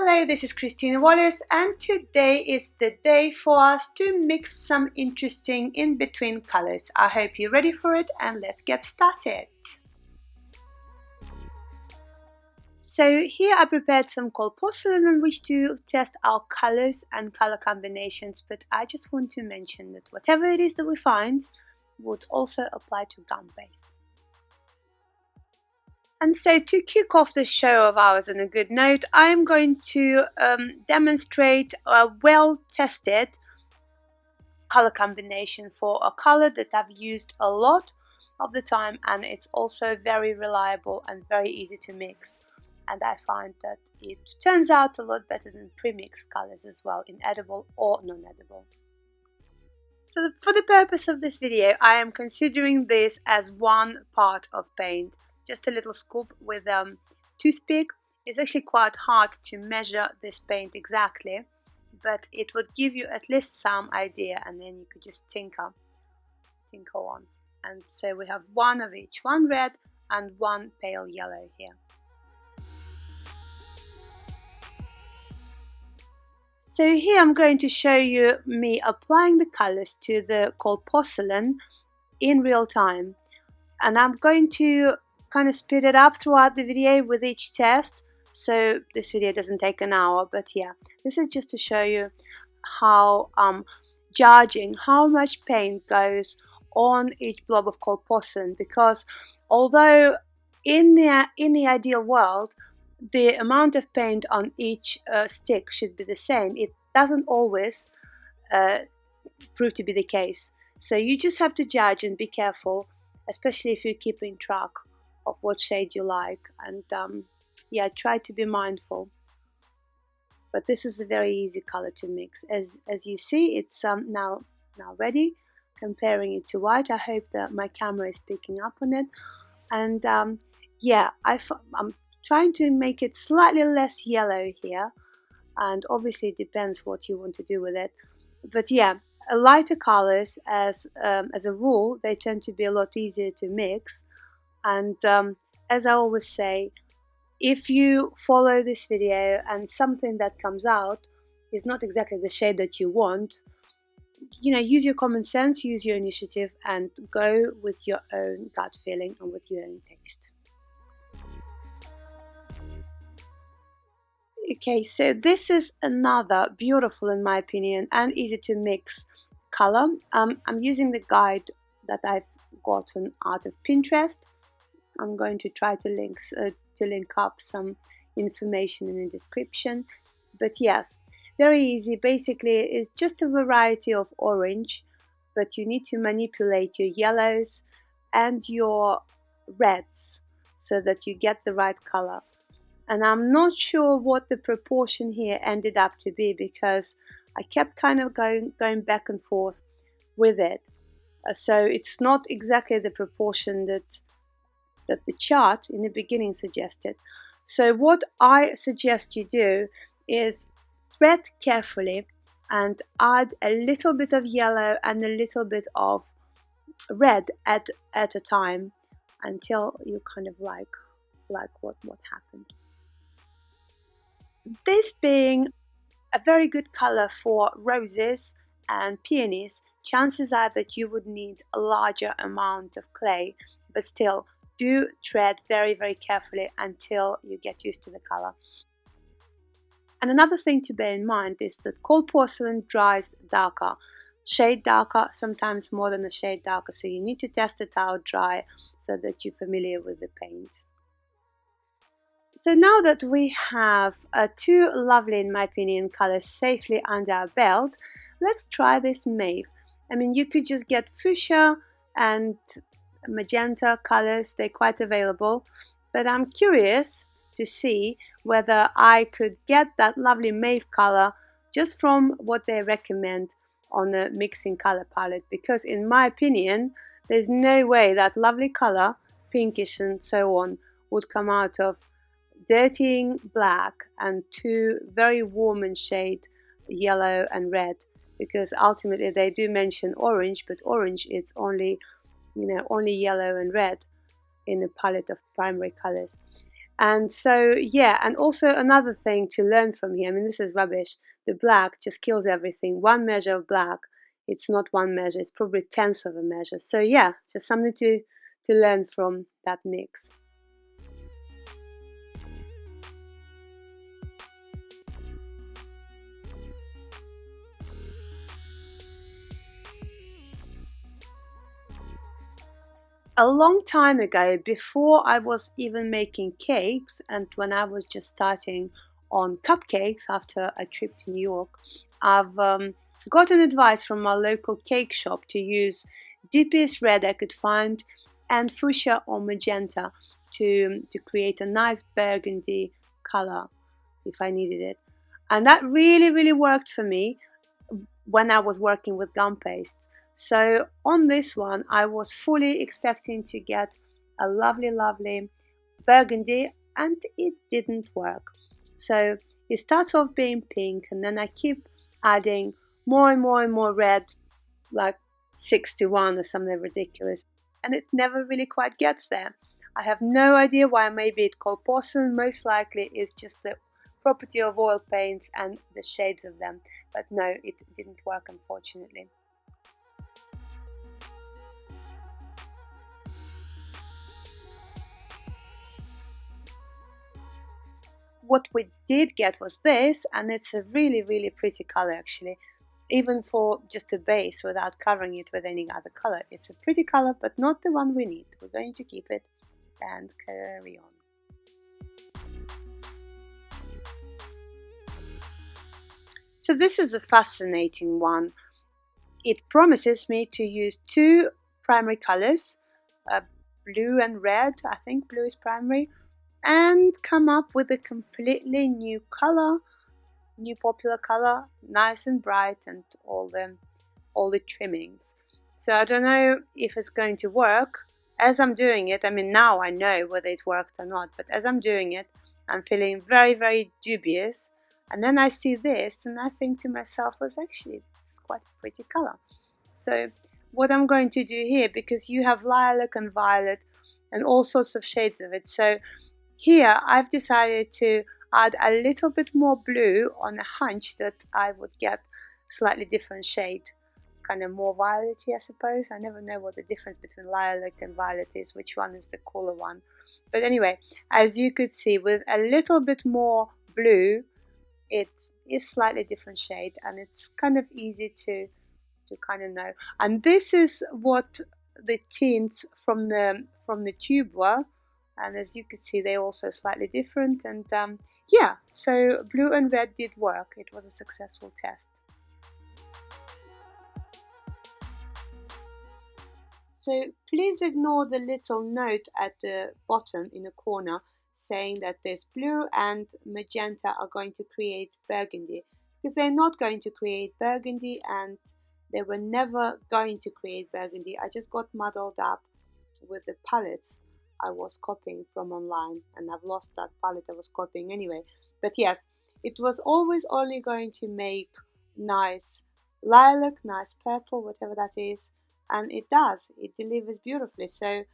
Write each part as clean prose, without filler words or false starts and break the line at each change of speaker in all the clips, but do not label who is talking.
Hello, this is Christina Wallace, and today is the day for us to mix some interesting in-between colors. I hope you're ready for it, and let's get started. So here I prepared some cold porcelain on which to test our colors and color combinations, but I just want to mention that whatever it is that we find would also apply to gum paste. And so to kick off the show of ours on a good note, I am going to demonstrate a well-tested color combination for a color that I've used a lot of the time, and it's also very reliable and very easy to mix. And I find that it turns out a lot better than pre-mixed colors as well, in edible or non-edible. So for the purpose of this video, I am considering this as one part of paint. Just a little scoop with a toothpick. It's actually quite hard to measure this paint exactly, but it would give you at least some idea, and then you could just tinker on. And so we have one of each, one red and one pale yellow here. So here I'm going to show you me applying the colors to the cold porcelain in real time, and I'm going to kind of speed it up throughout the video with each test, so this video doesn't take an hour. But yeah, this is just to show you how judging how much paint goes on each blob of cold porcelain, because although in the ideal world the amount of paint on each stick should be the same, it doesn't always prove to be the case. So you just have to judge and be careful, especially if you're keeping track of what shade you like, and yeah, try to be mindful. But this is a very easy color to mix. As you see, it's now ready. Comparing it to white, I hope that my camera is picking up on it. And yeah, I'm trying to make it slightly less yellow here, and obviously it depends what you want to do with it. But yeah, lighter colors, as a rule, they tend to be a lot easier to mix. And as I always say, if you follow this video and something that comes out is not exactly the shade that you want, you know, use your common sense, use your initiative, and go with your own gut feeling and with your own taste. Okay, so this is another beautiful, in my opinion, and easy to mix color. I'm using the guide that I've gotten out of Pinterest. I'm going to try to link up some information in the description. But yes, very easy. Basically, it's just a variety of orange, but you need to manipulate your yellows and your reds so that you get the right color. And I'm not sure what the proportion here ended up to be, because I kept kind of going back and forth with it. So it's not exactly the proportion that the chart in the beginning suggested. So what I suggest you do is thread carefully and add a little bit of yellow and a little bit of red at a time, until you kind of like what happened. This being a very good color for roses and peonies, chances are that you would need a larger amount of clay, but still, do tread very, very carefully until you get used to the color. And another thing to bear in mind is that cold porcelain dries darker, shade darker, sometimes more than a shade darker, so you need to test it out dry so that you're familiar with the paint. So now that we have two lovely, in my opinion, colors safely under our belt, let's try this MAUVE. I mean, you could just get fuchsia and magenta colors, they're quite available, but I'm curious to see whether I could get that lovely MAUVE color just from what they recommend on a mixing color palette, because in my opinion there's no way that lovely color, pinkish and so on, would come out of dirtying black and two very warm in shade yellow and red, because ultimately they do mention orange, but orange it's only yellow and red in a palette of primary colors. And so, yeah, and also another thing to learn from here, I mean, this is rubbish. The black just kills everything. One measure of black, it's not one measure, it's probably tenths of a measure. So yeah, just something to learn from that mix. A long time ago, before I was even making cakes, and when I was just starting on cupcakes after a trip to New York, I've gotten advice from my local cake shop to use deepest red I could find and fuchsia or magenta to create a nice burgundy color if I needed it. And that really worked for me when I was working with gumpaste. So on this one, I was fully expecting to get a lovely burgundy, and it didn't work. So it starts off being pink, and then I keep adding more and more red, like 6 to 1 or something ridiculous, and it never really quite gets there. I have no idea why. Maybe it's called porcelain. Most likely it's just the property of oil paints and the shades of them, but no, it didn't work, unfortunately. What we did get was this, and it's a really pretty color actually, even for just a base without covering it with any other color. It's a pretty color, but not the one we need. We're going to keep it and carry on. So this is a fascinating one. It promises me to use 2 primary colors, blue and red. I think blue is primary, and come up with a completely new color, new popular color, nice and bright, and all the trimmings. So I don't know if it's going to work as I'm doing it. I mean, now I know whether it worked or not, but as I'm doing it, I'm feeling very dubious. And then I see this and I think to myself, well, actually it's quite a pretty color. So what I'm going to do here, because you have lilac and violet and all sorts of shades of it, so here I've decided to add a little bit more blue on a hunch that I would get slightly different shade, kind of more violet-y, I suppose. I never know what the difference between lilac and violet is, which one is the cooler one. But anyway, as you could see, with a little bit more blue, it is slightly different shade, and it's kind of easy to kind of know. And this is what the tints from the tube were. And as you could see, they're also slightly different. And yeah, so blue and red did work. It was a successful test. So please ignore the little note at the bottom in the corner saying that this blue and magenta are going to create burgundy, because they're not going to create burgundy, and they were never going to create burgundy. I just got muddled up with the palettes I was copying from online, and I've lost that palette I was copying anyway. But yes, it was always only going to make nice lilac, nice purple, whatever that is, and it does. It delivers beautifully. So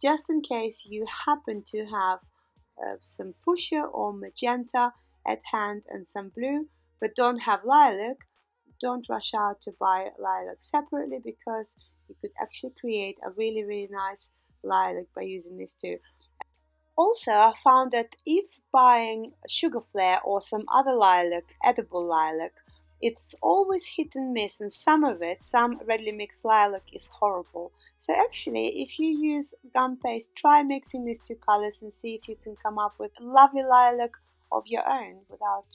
just in case you happen to have some fuchsia or magenta at hand and some blue, but don't have lilac, don't rush out to buy lilac separately, because you could actually create a really nice lilac by using these 2. Also, I found that if buying sugar flare or some other lilac, edible lilac, it's always hit and miss, and some readily mixed lilac is horrible. So actually, if you use gum paste, try mixing these 2 colors and see if you can come up with a lovely lilac of your own without,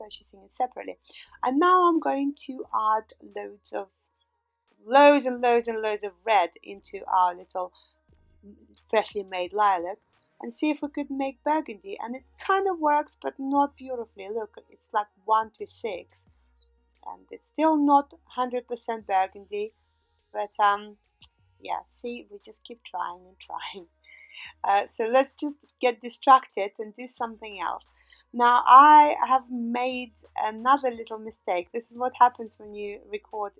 purchasing it separately. And now I'm going to add loads and loads of red into our little freshly made lilac, and see if we could make burgundy. And it kind of works, but not beautifully. Look, it's like 1 to 6, and it's still not 100% burgundy, but yeah, see, we just keep trying and trying. So let's just get distracted and do something else. Now I have made another little mistake. This is what happens when you record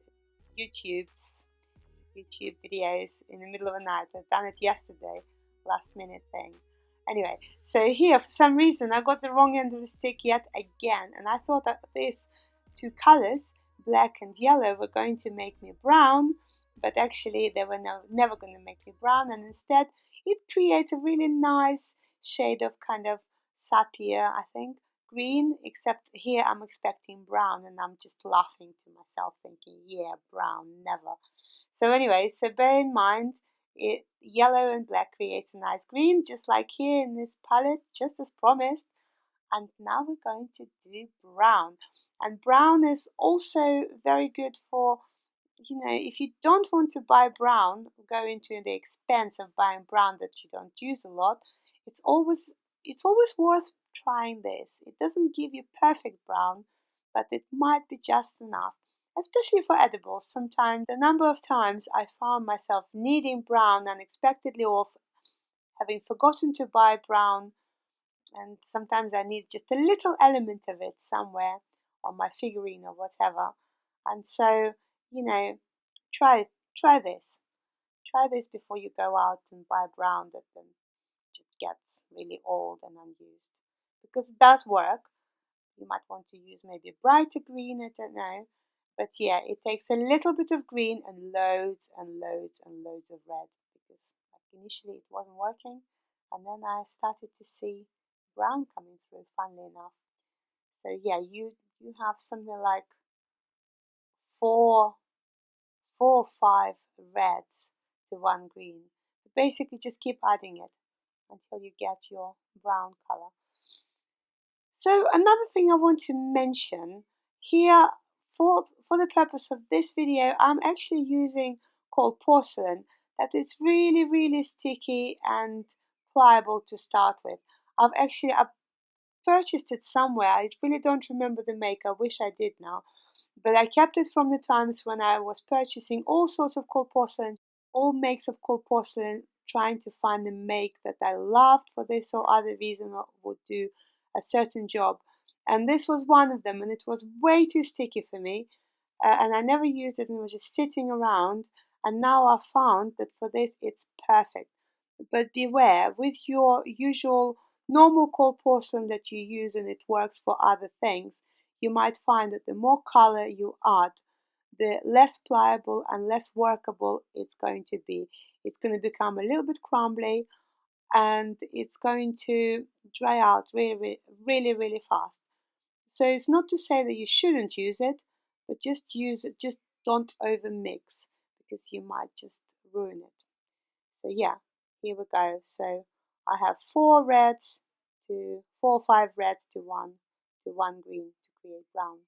YouTube videos in the middle of the night. I've done it yesterday, last minute thing. Anyway, so here for some reason I got the wrong end of the stick yet again, and I thought that these two colors, black and yellow, were going to make me brown, but actually they were never going to make me brown, and instead it creates a really nice shade of kind of sapphire, I think, green, except here I'm expecting brown, and I'm just laughing to myself thinking, yeah, brown, never. So anyway, so bear in mind, yellow and black creates a nice green, just like here in this palette, just as promised. And now we're going to do brown. And brown is also very good for, if you don't want to buy brown, go into the expense of buying brown that you don't use a lot, it's always worth trying this. It doesn't give you perfect brown, but it might be just enough. Especially for edibles, sometimes the number of times I found myself needing brown unexpectedly, or having forgotten to buy brown, and sometimes I need just a little element of it somewhere on my figurine or whatever. And so, try this. Try this before you go out and buy brown that then just gets really old and unused. Because it does work. You might want to use maybe a brighter green, I don't know. But yeah, it takes a little bit of green and loads and loads and loads of red, because initially it wasn't working, and then I started to see brown coming through, funnily enough. So yeah, you have something like four or five reds to one green. But basically just keep adding it until you get your brown color. So another thing I want to mention here, for the purpose of this video, I'm actually using COLD Porcelain, that it's really, really sticky and pliable to start with. I've purchased it somewhere. I really don't remember the make. I wish I did now. But I kept it from the times when I was purchasing all sorts of COLD Porcelain, all makes of COLD Porcelain, trying to find the make that I loved for this or other reason or would do a certain job. And this was one of them, and it was way too sticky for me. And I never used it, and it was just sitting around. And now I found that for this it's perfect. But beware, with your usual normal COLD Porcelain that you use and it works for other things, you might find that the more color you add, the less pliable and less workable it's going to be. It's going to become a little bit crumbly, and it's going to dry out really, really, really fast. So it's not to say that you shouldn't use it, but just use it, just don't over mix, because you might just ruin it. So yeah, here we go. So I have 4 or 5 reds to one green to create brown.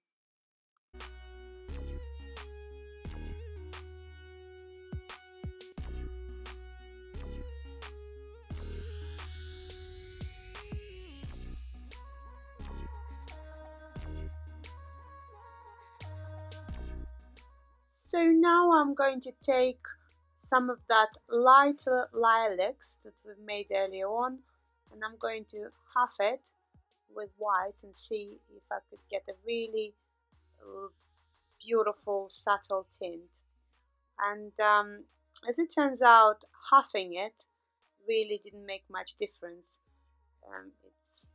So now I'm going to take some of that lighter lilacs that we've made earlier on, and I'm going to half it with white and see if I could get a really beautiful subtle tint. And as it turns out, halving it really didn't make much difference. It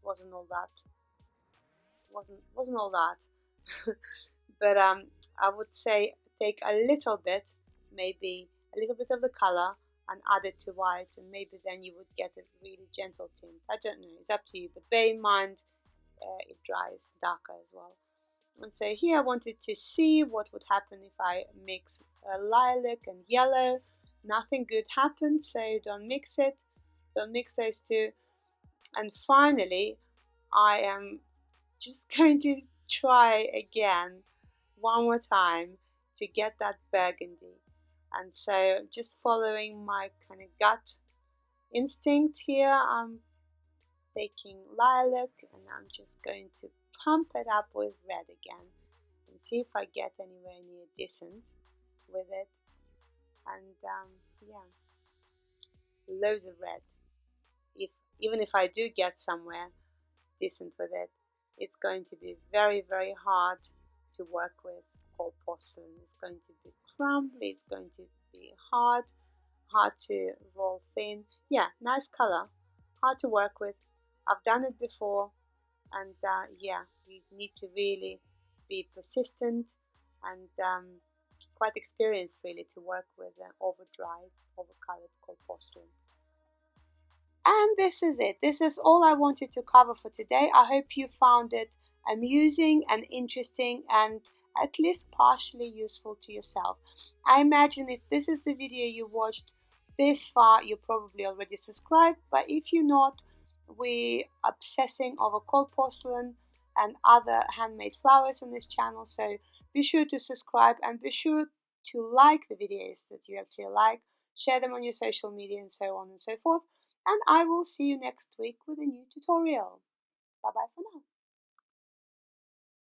wasn't all that. Wasn't all that. But I would say take a little bit, maybe a little bit of the color, and add it to white, and maybe then you would get a really gentle tint. I don't know, it's up to you, but bear in mind it dries darker as well. And so here I wanted to see what would happen if I mix lilac and yellow. Nothing good happened, so don't mix it, don't mix those two. And finally I am just going to try again one more time to get that burgundy. And so just following my kind of gut instinct here, I'm taking lilac and I'm just going to pump it up with red again and see if I get anywhere near decent with it. And yeah, loads of red. Even if I do get somewhere decent with it, it's going to be very, very hard to work with COLD Porcelain. It's going to be crumbly, it's going to be hard to roll thin. Yeah, nice color. hard to work with. I've done it before, and yeah, you need to really be persistent and quite experienced really to work with over-dried, over-colored cold porcelain. And this is it. This is all I wanted to cover for today. I hope you found it amusing and interesting and at least partially useful to yourself. I imagine if this is the video you watched this far, you're probably already subscribed, but if you're not, we're obsessing over cold porcelain and other handmade flowers on this channel, so be sure to subscribe and be sure to like the videos that you actually like, share them on your social media and so on and so forth, and I will see you next week with a new tutorial. Bye bye for now.